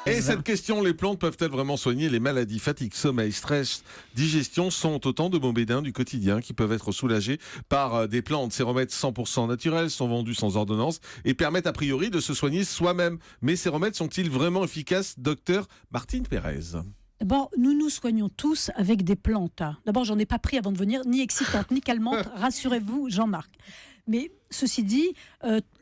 Et cette question, les plantes peuvent-elles vraiment soigner les maladies? Fatigue, sommeil, stress, digestion sont autant de maux bénins du quotidien qui peuvent être soulagés par des plantes. Ces remèdes 100% naturels sont vendus sans ordonnance et permettent a priori de se soigner soi-même. Mais ces remèdes sont-ils vraiment efficaces, docteur Martine Pérez? D'abord, nous nous soignons tous avec des plantes. D'abord, j'en ai pas pris avant de venir, ni excitantes, ni calmantes, rassurez-vous, Jean-Marc. Mais ceci dit,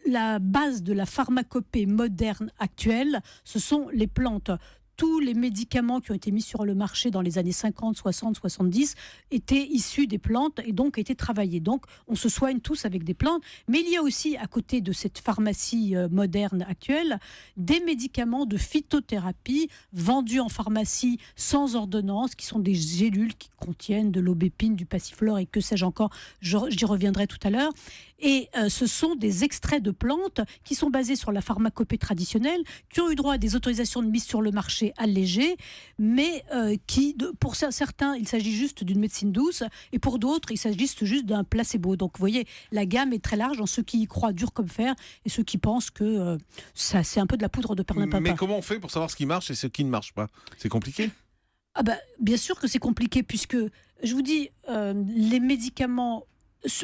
la base de la pharmacopée moderne actuelle, ce sont les plantes. Tous les médicaments qui ont été mis sur le marché dans les années 50, 60, 70 étaient issus des plantes et donc étaient travaillés. Donc, on se soigne tous avec des plantes. Mais il y a aussi, à côté de cette pharmacie moderne actuelle, des médicaments de phytothérapie vendus en pharmacie sans ordonnance, qui sont des gélules qui contiennent de l'aubépine, du passiflore et que sais-je encore. J'y reviendrai tout à l'heure. Et ce sont des extraits de plantes qui sont basés sur la pharmacopée traditionnelle, qui ont eu droit à des autorisations de mise sur le marché allégées, mais pour certains, il s'agit juste d'une médecine douce, et pour d'autres, il s'agit juste d'un placebo. Donc, vous voyez, la gamme est très large dans ceux qui y croient dur comme fer et ceux qui pensent que ça, c'est un peu de la poudre de perlimpinpin. Mais comment on fait pour savoir ce qui marche et ce qui ne marche pas? C'est compliqué? Bien sûr que c'est compliqué, puisque, je vous dis, les médicaments...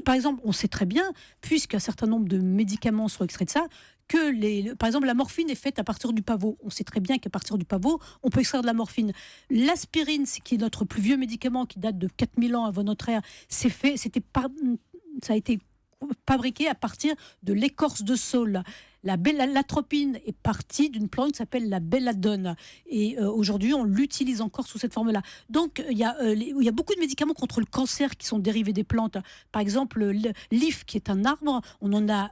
Par exemple, on sait très bien, puisqu'un certain nombre de médicaments sont extraits de ça, que par exemple, la morphine est faite à partir du pavot. On sait très bien qu'à partir du pavot, on peut extraire de la morphine. L'aspirine, qui est notre plus vieux médicament, qui date de 4000 ans avant notre ère, ça a été fabriqué à partir de l'écorce de saule. L'atropine est partie d'une plante qui s'appelle la belladone. Et aujourd'hui, on l'utilise encore sous cette forme-là. Donc, il y a beaucoup de médicaments contre le cancer qui sont dérivés des plantes. Par exemple, l'if, qui est un arbre, on en a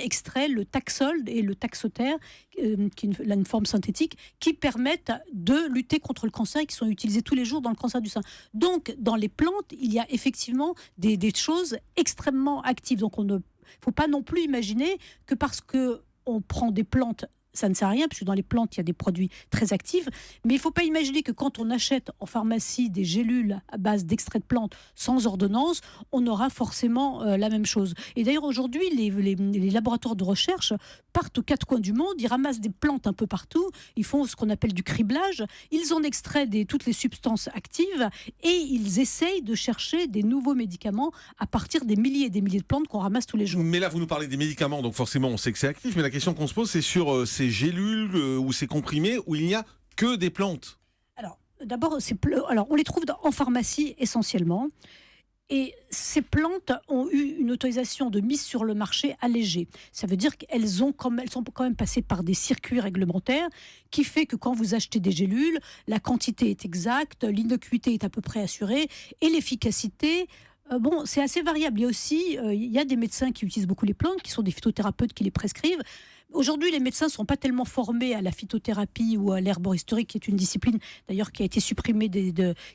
extrait le taxol et le taxotere, qui est une forme synthétique, qui permettent de lutter contre le cancer et qui sont utilisés tous les jours dans le cancer du sein. Donc, dans les plantes, il y a effectivement des choses extrêmement actives. Donc, il ne faut pas non plus imaginer que parce qu'on prend des plantes, ça ne sert à rien, puisque dans les plantes, il y a des produits très actifs. Mais il ne faut pas imaginer que quand on achète en pharmacie des gélules à base d'extraits de plantes sans ordonnance, on aura forcément la même chose. Et d'ailleurs, aujourd'hui, les laboratoires de recherche partent aux quatre coins du monde, ils ramassent des plantes un peu partout, ils font ce qu'on appelle du criblage, ils en extraient toutes les substances actives et ils essayent de chercher des nouveaux médicaments à partir des milliers et des milliers de plantes qu'on ramasse tous les jours. Mais là, vous nous parlez des médicaments, donc forcément, on sait que c'est actif, mais la question qu'on se pose, c'est sur ces gélules ou ces comprimés où il n'y a que des plantes. Alors, d'abord, on les trouve en pharmacie essentiellement. Et ces plantes ont eu une autorisation de mise sur le marché allégée. Ça veut dire qu'elles sont quand même passées par des circuits réglementaires qui fait que quand vous achetez des gélules, la quantité est exacte, l'innocuité est à peu près assurée et l'efficacité... c'est assez variable. Il y a des médecins qui utilisent beaucoup les plantes, qui sont des phytothérapeutes qui les prescrivent. Aujourd'hui, les médecins ne sont pas tellement formés à la phytothérapie ou à l'herboristerie, qui est une discipline d'ailleurs qui a été supprimée,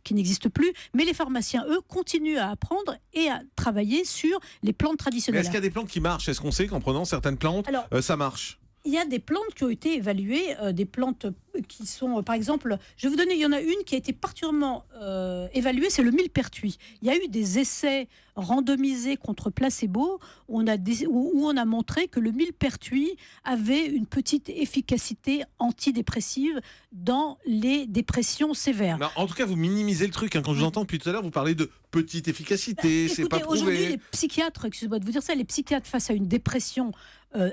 qui n'existe plus. Mais les pharmaciens, eux, continuent à apprendre et à travailler sur les plantes traditionnelles. Mais est-ce qu'il y a des plantes qui marchent? Est-ce qu'on sait qu'en prenant certaines plantes, ça marche? Il y a des plantes qui ont été évaluées, des plantes qui sont, par exemple, je vais vous donner, il y en a une qui a été particulièrement évaluée, c'est le millepertuis. Il y a eu des essais randomisés contre placebo où on a montré que le millepertuis avait une petite efficacité antidépressive dans les dépressions sévères. Non, en tout cas, vous minimisez le truc. Quand je vous entends depuis tout à l'heure, vous parlez de petite efficacité, c'est pas prouvé. Aujourd'hui, les psychiatres, excusez-moi de vous dire ça, les psychiatres face à une dépression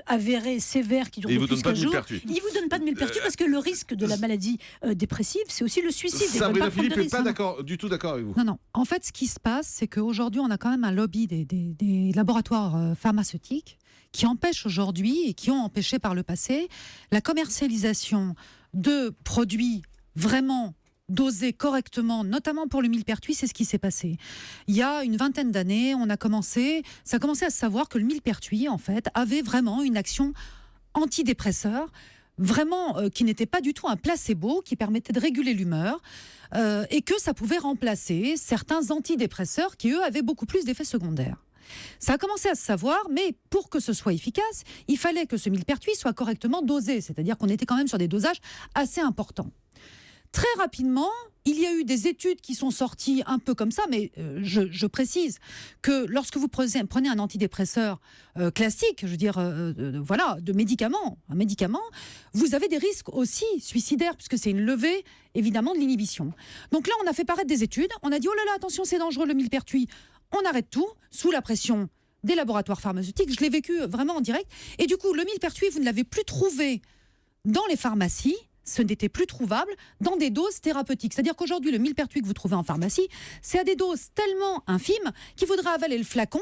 avérée, sévère, qui dure plus qu'un jour, ils ne vous donnent pas de millepertuis parce que le risque de la maladie dépressive, c'est aussi le suicide. Sabrina Philippe n'est pas du tout d'accord avec vous. Non. En fait, ce qui se passe, c'est qu'aujourd'hui, on a quand même un lobby des laboratoires pharmaceutiques qui empêchent aujourd'hui, et qui ont empêché par le passé, la commercialisation de produits vraiment dosés correctement, notamment pour le millepertuis. C'est ce qui s'est passé. Il y a une vingtaine d'années, ça a commencé à se savoir que le millepertuis, en fait, avait vraiment une action antidépresseur, vraiment qui n'était pas du tout un placebo, qui permettait de réguler l'humeur, et que ça pouvait remplacer certains antidépresseurs qui, eux, avaient beaucoup plus d'effets secondaires. Ça a commencé à se savoir, mais pour que ce soit efficace, il fallait que ce millepertuis soit correctement dosé, c'est-à-dire qu'on était quand même sur des dosages assez importants. Très rapidement, il y a eu des études qui sont sorties un peu comme ça, mais je précise que lorsque vous prenez un antidépresseur classique, je veux dire, voilà, un médicament, vous avez des risques aussi suicidaires, puisque c'est une levée, évidemment, de l'inhibition. Donc là, on a fait paraître des études, on a dit, oh là là, attention, c'est dangereux le millepertuis, on arrête tout, sous la pression des laboratoires pharmaceutiques. Je l'ai vécu vraiment en direct. Et du coup, le millepertuis, vous ne l'avez plus trouvé dans les pharmacies, ce n'était plus trouvable dans des doses thérapeutiques. C'est-à-dire qu'aujourd'hui, le millepertuis que vous trouvez en pharmacie, c'est à des doses tellement infimes qu'il faudra avaler le flacon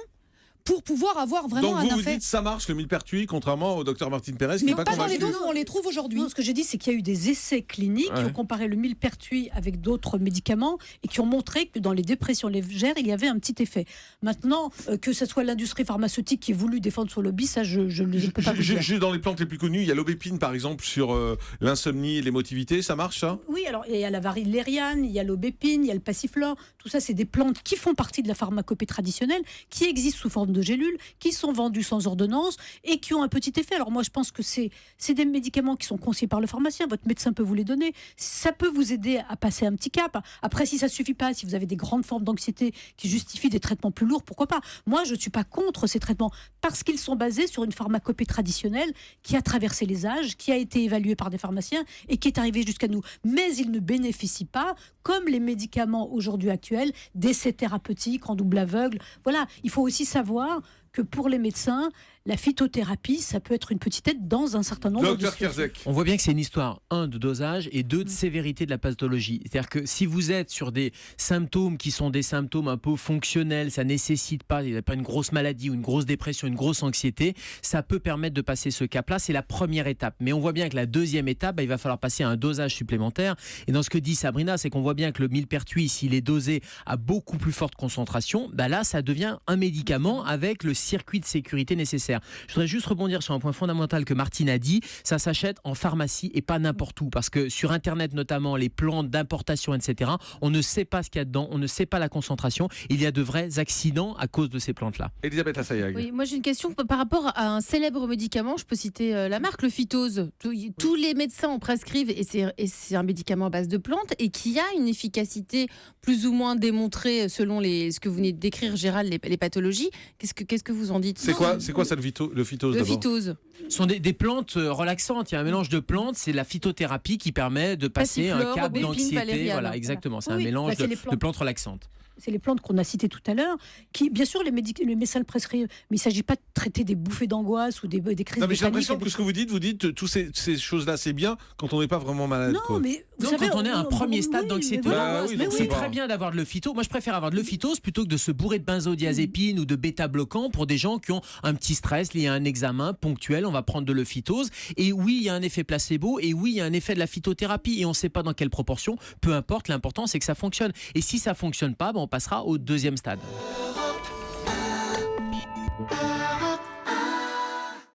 pour pouvoir avoir vraiment un effet. Donc vous dites ça marche le millepertuis, contrairement au docteur Martine Pérez qui mais n'est pas pas dans les convaincu. doses où on les trouve aujourd'hui. Non, ce que j'ai dit, c'est qu'il y a eu des essais cliniques qui ont comparé le millepertuis avec d'autres médicaments et qui ont montré que dans les dépressions légères, il y avait un petit effet. Maintenant, que ce soit l'industrie pharmaceutique qui ait voulu défendre son lobby, ça, je ne peux pas vous dire. Dans les plantes les plus connues, il y a l'aubépine, par exemple, sur l'insomnie et l'émotivité. Ça marche, ça ? Oui, alors il y a la valériane, il y a l'aubépine, il y a le passiflore. Tout ça, c'est des plantes qui font partie de la pharmacopée traditionnelle, qui existent sous forme de gélules, qui sont vendus sans ordonnance et qui ont un petit effet. Alors moi, je pense que c'est des médicaments qui sont conseillés par le pharmacien. Votre médecin peut vous les donner. Ça peut vous aider à passer un petit cap. Après, si ça ne suffit pas, si vous avez des grandes formes d'anxiété qui justifient des traitements plus lourds, pourquoi pas ? Moi, je ne suis pas contre ces traitements parce qu'ils sont basés sur une pharmacopée traditionnelle qui a traversé les âges, qui a été évaluée par des pharmaciens et qui est arrivée jusqu'à nous. Mais ils ne bénéficient pas, comme les médicaments aujourd'hui actuels, d'essais thérapeutiques en double aveugle. Voilà, il faut aussi savoir que pour les médecins, la phytothérapie, ça peut être une petite aide dans un certain nombre de situations. On voit bien que c'est une histoire, 1, de dosage et 2, de sévérité de la pathologie. C'est-à-dire que si vous êtes sur des symptômes qui sont des symptômes un peu fonctionnels, ça nécessite pas, il n'y a pas une grosse maladie ou une grosse dépression, une grosse anxiété, ça peut permettre de passer ce cap-là. C'est la première étape. Mais on voit bien que la deuxième étape, il va falloir passer à un dosage supplémentaire. Et dans ce que dit Sabrina, c'est qu'on voit bien que le millepertuis, s'il est dosé à beaucoup plus forte concentration, là, ça devient un médicament avec le circuit de sécurité nécessaire. Je voudrais juste rebondir sur un point fondamental que Martine a dit, ça s'achète en pharmacie et pas n'importe où, parce que sur Internet notamment, les plantes d'importation, etc., on ne sait pas ce qu'il y a dedans, on ne sait pas la concentration, il y a de vrais accidents à cause de ces plantes-là. Elisabeth Assayag. Oui, moi j'ai une question par rapport à un célèbre médicament, je peux citer la marque, le phytose. Tous les médecins en prescrivent et c'est un médicament à base de plantes et qui a une efficacité plus ou moins démontrée selon ce que vous venez de décrire, Gérald, les pathologies. Qu'est-ce que vous en dites ? C'est quoi ça le phytose Le phytose. Ce sont des plantes relaxantes. Il y a un mélange de plantes. C'est la phytothérapie qui permet de passer un cap d'anxiété. Voilà, exactement. C'est un mélange de plantes relaxantes. C'est les plantes qu'on a citées tout à l'heure, qui, bien sûr, les médecins le prescrivent, mais il ne s'agit pas de traiter des bouffées d'angoisse ou des crises de panique. J'ai l'impression que ce que vous dites toutes ces choses-là, c'est bien quand on n'est pas vraiment malade. Non, mais vous savez, quand on est à un premier stade d'anxiété. C'est très bien d'avoir de le phyto. Moi, je préfère avoir de le phytose plutôt que de se bourrer de benzodiazépines ou de bêta-bloquants pour des gens qui ont un petit stress lié à un examen ponctuel. On va prendre de le phytose. Et oui, il y a un effet placebo. Et oui, il y a un effet de la phytothérapie. Et on ne sait pas dans quelle proportion. Peu importe, l'important, c'est que ça fonctionne. Et si ça ne fonctionne pas, on passera au deuxième stade.